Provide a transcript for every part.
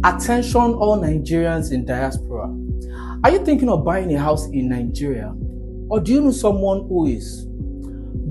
Attention all Nigerians in diaspora. Are you thinking of buying a house in Nigeria? Or do you know someone who is?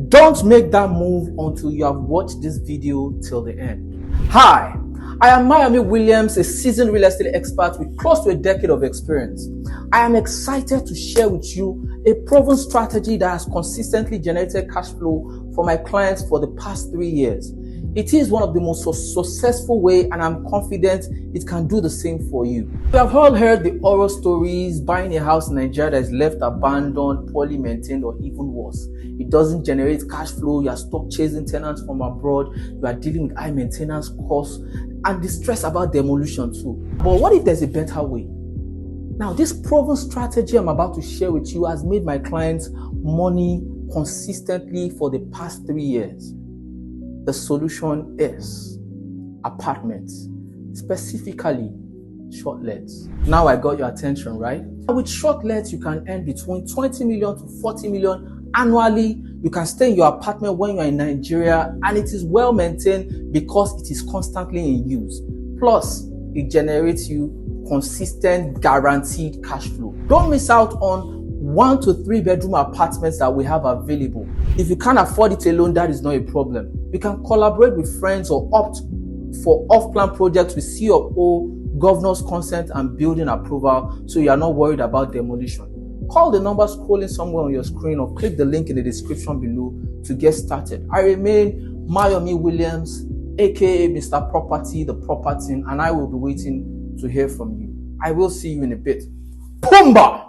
Don't make that move until you have watched this video till the end. Hi, I am Miami Williams, a seasoned real estate expert with close to a decade of experience. I am excited to share with you a proven strategy that has consistently generated cash flow for my clients for the past 3 years. It is one of the most successful way, and I'm confident it can do the same for you. We have all heard the horror stories, buying a house in Nigeria that is left abandoned, poorly maintained, or even worse. It doesn't generate cash flow, you are stuck chasing tenants from abroad, you are dealing with high maintenance costs, and the stress about demolition too. But what if there's a better way? Now, this proven strategy I'm about to share with you has made my clients money consistently for the past 3 years. The solution is apartments, specifically shortlets. Now I got your attention, right? With shortlets, you can earn between 20 million to 40 million annually. You can stay in your apartment when you're in Nigeria, and it is well maintained because it is constantly in use. Plus, it generates you consistent, guaranteed cash flow. Don't miss out on 1 to 3 bedroom apartments that we have available. If you can't afford it alone, that is not a problem. You can collaborate with friends or opt for off-plan projects with COO, governor's consent, and building approval, so you are not worried about demolition. Call the number scrolling somewhere on your screen or click the link in the description below to get started. I remain Miami Williams, aka Mr. Property, the property, and I will be waiting to hear from you. I will see you in a bit. Pumba!